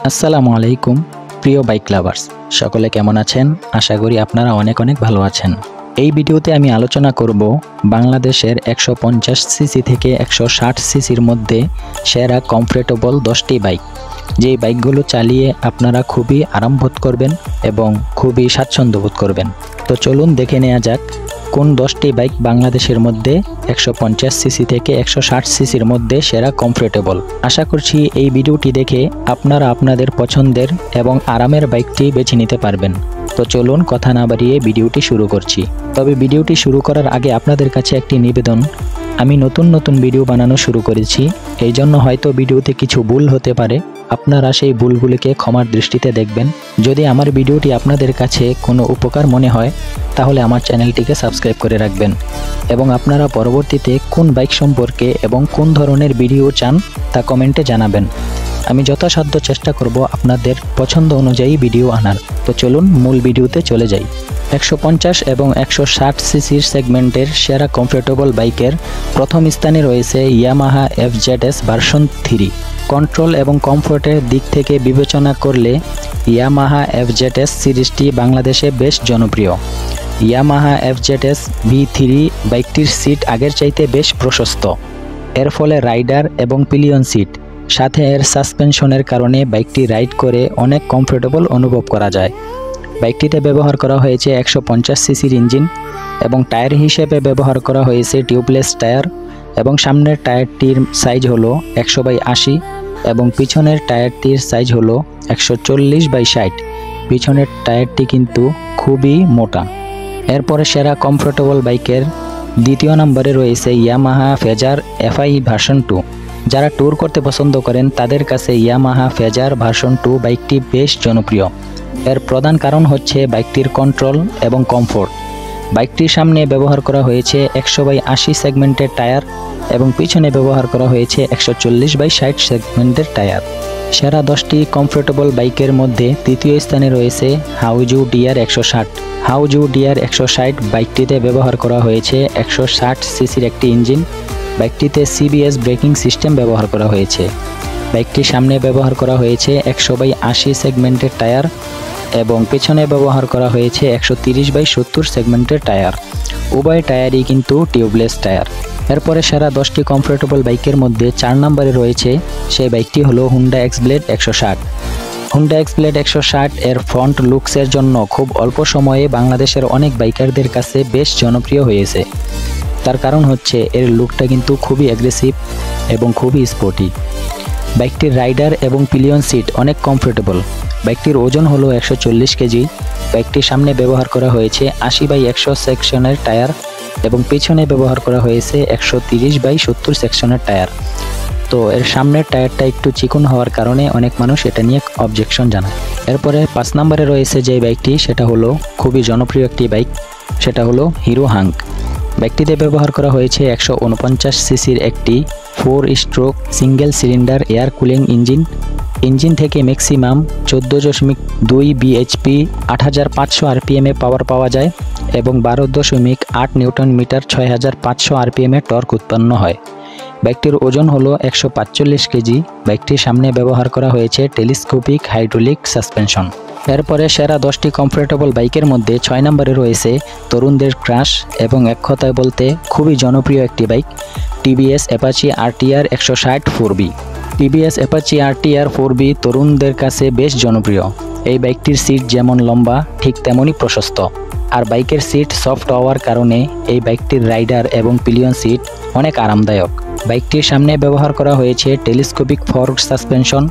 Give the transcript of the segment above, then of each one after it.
আসসালামু আলাইকুম প্রিয় বাইক লাভার্স, সকলে কেমন আছেন? আশা করি আপনারা অনেক ভালো আছেন। এই ভিডিওতে আমি আলোচনা করব বাংলাদেশের 150 সিসি থেকে 160 সিসির মধ্যে সেরা কমফোর্টেবল 10টি বাইক, যেই বাইকগুলো চালিয়ে আপনারা খুবই আরাম বোধ করবেন এবং খুবই স্বাচ্ছন্দ্য বোধ করবেন। তো চলুন দেখে নেওয়া যাক কোন 10টি বাইক বাংলাদেশের মধ্যে 150 সিসি থেকে 160 সিসির মধ্যে সেরা কমফোর্টেবল। আশা করছি এই ভিডিওটি দেখে আপনারা আপনাদের পছন্দের এবং আরামের বাইকটি বেছে নিতে পারবেন। তো চলুন কথা না বাড়িয়ে ভিডিওটি শুরু করছি। তবে ভিডিওটি শুরু করার আগে আপনাদের কাছে একটি নিবেদন, আমি নতুন ভিডিও বানানো শুরু করেছি, এই জন্য হয়তো ভিডিওতে কিছু ভুল হতে পারে। আপনারা সেই ভুলগুলিকে ক্ষমার দৃষ্টিতে দেখবেন। যদি আমার ভিডিওটি আপনাদের কাছে কোনো উপকার মনে হয় তাহলে আমার চ্যানেলটিকে সাবস্ক্রাইব করে রাখবেন এবং আপনারা পরবর্তীতে কোন বাইক সম্পর্কে এবং কোন ধরনের ভিডিও চান তা কমেন্টে জানাবেন। আমি যথাসাধ্য চেষ্টা করব আপনাদের পছন্দ অনুযায়ী ভিডিও আনার। তো চলুন মূল ভিডিওতে চলে যাই। 150 এবং 160 সিসির সেগমেন্টের সেরা কমফোর্টেবল বাইকের প্রথম স্থানে রয়েছে ইয়ামাহা FZS ভার্সন 3। কন্ট্রোল এবং কমফোর্টের দিক থেকে বিবেচনা করলে ইয়ামাহা FZS সিরিজটি বাংলাদেশে বেশ জনপ্রিয়। ইয়ামাহা FZS V3 বাইকটির সিট আগের চাইতে বেশ প্রশস্ত, এর ফলে রাইডার এবং পিলিয়ন সিট সাথে এর সাসপেনশনের কারণে বাইকটি রাইড করে অনেক কমফোর্টেবল অনুভব করা যায়। বাইকটিতে ব্যবহার করা হয়েছে 150 সিসির ইঞ্জিন এবং টায়ার হিসেবে ব্যবহার করা হয়েছে টিউবলেস টায়ার এবং সামনের টায়ারটির সাইজ হলো 100/80 এবং পিছনের টায়ারটির সাইজ হলো 140/60। পিছনের টায়ারটি কিন্তু খুবই মোটা। এরপরে সেরা কমফোর্টেবল বাইকের দ্বিতীয় নম্বরে রয়েছে ইয়ামাহা ফেজার FI ভার্সন 2। যারা ট্যুর করতে পছন্দ করেন তাদের কাছে ইয়ামাহা ফেজার ভার্সন 2 বাইকটি বেশ জনপ্রিয়। এর প্রধান কারণ হচ্ছে বাইকটির কন্ট্রোল এবং কমফোর্ট। বাইকটির সামনে ব্যবহার করা হয়েছে 100/80 সেগমেন্টের টায়ার এবং পিছনে ব্যবহার করা হয়েছে 140/60 সেগমেন্টের টায়ার। সেরা 10টি কমফোর্টেবল বাইকের মধ্যে তৃতীয় স্থানে রয়েছে হাউজু DR 160। হাউজু DR 160 বাইকটিতে ব্যবহার করা হয়েছে 160 সিসির একটি ইঞ্জিন। বাইকটিতে CBS ব্রেকিং সিস্টেম ব্যবহার করা হয়েছে। বাইকটির সামনে ব্যবহার করা হয়েছে 100/80 সেগমেন্টের টায়ার এবং পেছনে ব্যবহার করা হয়েছে 130/70 সেগমেন্টের টায়ার। উভয় টায়ারই কিন্তু টিউবলেস টায়ার। এরপরে সেরা 10টি কমফোর্টেবল বাইকের মধ্যে 4 নম্বরে রয়েছে সেই বাইকটি হলো হুন্ডা X-Blade 160। হুন্ডা X-Blade 160 এর ফ্রন্ট লুকসের জন্য খুব অল্প সময়ে বাংলাদেশের অনেক বাইকারদের কাছে বেশ জনপ্রিয় হয়েছে। তার কারণ হচ্ছে এর লুকটা কিন্তু খুবই অ্যাগ্রেসিভ এবং খুবই স্পোর্টি। বাইকটির রাইডার এবং পিলিয়ন সিট অনেক কমফোর্টেবল। বাইকটির ওজন হলো 140 কেজি। বাইকটির সামনে ব্যবহার করা হয়েছে 80/100 সেকশনের টায়ার এবং পিছনে ব্যবহার করা হয়েছে 130/70 সেকশনের টায়ার। তো এর সামনের টায়ারটা একটু চিকন হওয়ার কারণে অনেক মানুষ এটা নিয়ে অবজেকশন জানায়। এরপরে 5 নম্বরে রয়েছে যে বাইকটি, সেটা হলো খুবই জনপ্রিয় একটি বাইক, সেটা হলো হিরো হাঙ্ক। বাইকটিতে ব্যবহার করা হয়েছে 149 সিসির একটি 4 stroke single cylinder air cooling engine থেকে ম্যাক্সিমাম 14.2 bhp 8500 rpm পাওয়ার পাওয়া যায় এবং 12.8 নিউটন মিটার 6500 rpm টর্ক উৎপন্ন হয়। বাইকটির ওজন হলো 145 কেজি। বাইকটির সামনে ব্যবহার করা হয়েছে টেলিস্কোপিক হাইড্রোলিক সাসপেনশন। এরপরে সেরা 10টি কমফোর্টেবল বাইকের মধ্যে 6 নম্বরে রয়েছে তরুণদের ক্রাশ এবং এক কথায় বলতে খুবই জনপ্রিয় একটি bike, TVS Apache RTR 160 4B। TVS Apache RTR 4B তরুণদের কাছে বেশ জনপ্রিয়। এই বাইকটির সিট যেমন লম্বা ঠিক তেমনই প্রশস্ত, আর বাইকের সিট সফট হওয়ার কারণে এই বাইকটির রাইডার এবং পিলিয়ন সিট অনেক আরামদায়ক। বাইকটির সামনে ব্যবহার করা হয়েছে টেলিস্কোপিক ফরওয়ার্ড সাসপেনশন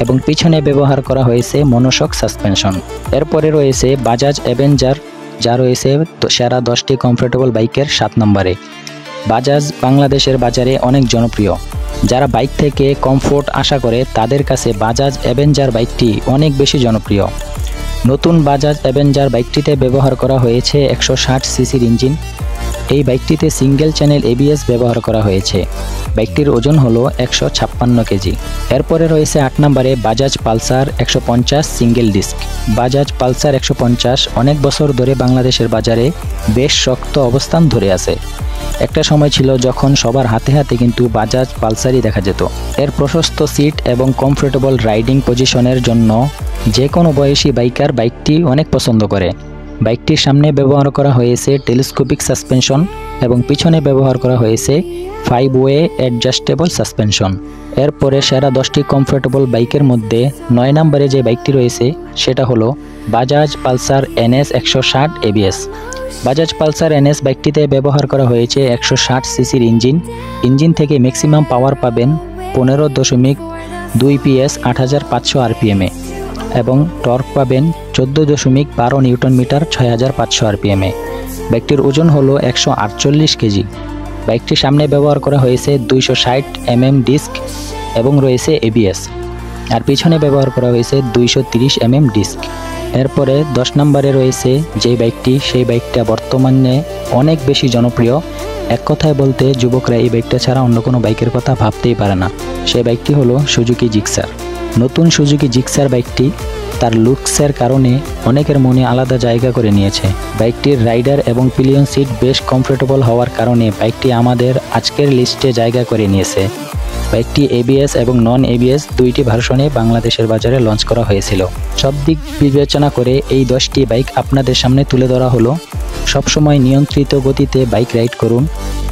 এবং পিছনে ব্যবহার করা হয়েছে মনোশক সাসপেনশন। এরপরে রয়েছে বাজাজ অ্যাভেঞ্জার, যা রয়েছে সেরা 10টি কমফোর্টেবল বাইকের 7 নম্বরে। বাজাজ বাংলাদেশের বাজারে অনেক জনপ্রিয়। যারা বাইক থেকে কমফোর্ট আশা করে তাদের কাছে বাজাজ অ্যাভেঞ্জার বাইকটি অনেক বেশি জনপ্রিয়। নতুন বাজাজ অ্যাভেঞ্জার বাইকটিতে ব্যবহার করা হয়েছে 160 সিসির ইঞ্জিন। এই বাইকটিতে সিঙ্গেল চ্যানেল ABS ব্যবহার করা হয়েছে। বাইকটির ওজন হলো 156 কেজি। এরপরে রয়েছে 8 নম্বরে Bajaj Pulsar 150 single disc. Bajaj Pulsar 150 অনেক বছর ধরে বাংলাদেশের বাজারে বেশ শক্ত অবস্থান ধরে আছে। একটা সময় ছিল যখন সবার হাতে হাতে কিন্তু বাজাজ পালসারই দেখা যেত। এর প্রশস্ত সিট এবং কমফোর্টেবল রাইডিং পজিশনের জন্য যে কোনো বয়সী বাইকার বাইকটি অনেক পছন্দ করে। বাইকটির সামনে ব্যবহার করা হয়েছে টেলিস্কোপিক সাসপেনশন এবং পিছনে ব্যবহার করা হয়েছে 5-ওয়ে অ্যাডজাস্টেবল সাসপেনশন। এরপরে সেরা 10টি কমফোর্টেবল বাইকের মধ্যে 9 নম্বরে যে বাইকটি রয়েছে সেটা হলো Bajaj Pulsar NS 160 ABS। Bajaj Pulsar NS বাইকটিতে ব্যবহার করা হয়েছে 160 সিসির ইঞ্জিন থেকে ম্যাক্সিমাম পাওয়ার পাবেন 15.2 PS 8500 RPM এবং টর্ক পাবেন 14.12 নিউটন মিটার 6500 RPM। বাইকটির ওজন হলো 148 কেজি। বাইকটির সামনে ব্যবহার করা হয়েছে 260 mm ডিস্ক এবং রয়েছে ABS, আর পিছনে ব্যবহার করা হয়েছে 230 mm ডিস্ক। এরপরে 10 নম্বরে রয়েছে যে বাইকটি, সেই বাইকটা বর্তমানে অনেক বেশি জনপ্রিয়। এক কথায় বলতে যুবকরা এই বাইকটা ছাড়া অন্য কোনো বাইকের কথা ভাবতেই পারে না। সেই বাইকটি হলো সুজুকি জিক্সার। নতুন সুজুকি জিক্সার বাইকটি তার লুকসের কারণে অনেকের মনে আলাদা জায়গা করে নিয়েছে। বাইকটির রাইডার এবং পিলিয়ন সিট বেশ কমফোর্টেবল হওয়ার কারণে বাইকটি আমাদের আজকের লিস্টে জায়গা করে নিয়েছে। বাইকটি ABS এবং নন ABS দুইটি ভার্সনে বাংলাদেশের বাজারে লঞ্চ করা হয়েছিল। সব দিক বিবেচনা করে এই 10টি বাইক আপনাদের সামনে তুলে ধরা হলো। সবসময় নিয়ন্ত্রিত গতিতে বাইক রাইড করুন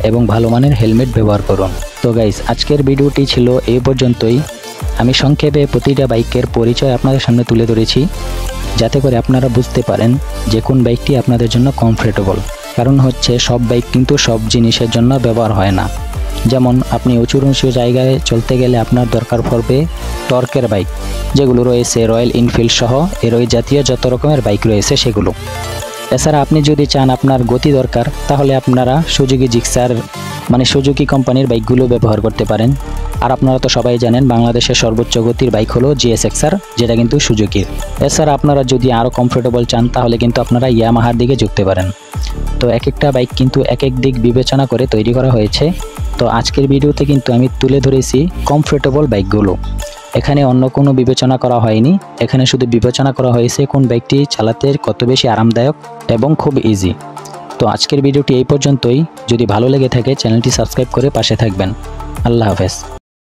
এবং ভালো মানের হেলমেট ব্যবহার করুন। তো গাইস, আজকের ভিডিওটি ছিল এই পর্যন্তই। আমি সংক্ষেপে প্রতিটা বাইকের পরিচয় আপনাদের সামনে তুলে ধরেছি, যাতে করে আপনারা বুঝতে পারেন যে কোন বাইকটি আপনাদের জন্য কমফোর্টেবল। কারণ হচ্ছে সব বাইক কিন্তু সব জিনিসের জন্য ব্যবহার হয় না। যেমন আপনি উঁচু জায়গায় চলতে গেলে আপনার দরকার পড়বে টর্কের বাইক, যেগুলো রয়েছে রয়্যাল এনফিল্ড সহ এর ওই জাতীয় যত রকমের বাইক রয়েছে সেগুলো। এছাড়া আপনি যদি চান আপনার গতি দরকার, তাহলে আপনারা সুজুকি জিক্সার মানে সুজুকি কোম্পানির বাইকগুলো ব্যবহার করতে পারেন। আর আপনারা তো সবাই জানেন বাংলাদেশের সর্বোচ্চ গতির বাইক হলো GSXR, যেটা কিন্তু সুজুকির। এছাড়া আপনারা যদি আরও কমফোর্টেবল চান তাহলে কিন্তু আপনারা ইয়ামাহার দিকে ঝুঁকতে পারেন। তো এক একটা বাইক কিন্তু এক এক দিক বিবেচনা করে তৈরি করা হয়েছে। তো আজকের ভিডিওতে কিন্তু আমি তুলে ধরেছি কমফোর্টেবল বাইকগুলো। এখানে অন্য কোনো বিবেচনা করা হয়নি, এখানে শুধু বিবেচনা করা হয়েছে কোন বাইকটি চালাতে কত বেশি আরামদায়ক এবং খুব ইজি। তো আজকের ভিডিওটি এই পর্যন্তই। যদি ভালো লেগে থাকে চ্যানেলটি সাবস্ক্রাইব করে পাশে থাকবেন। আল্লাহ হাফেজ।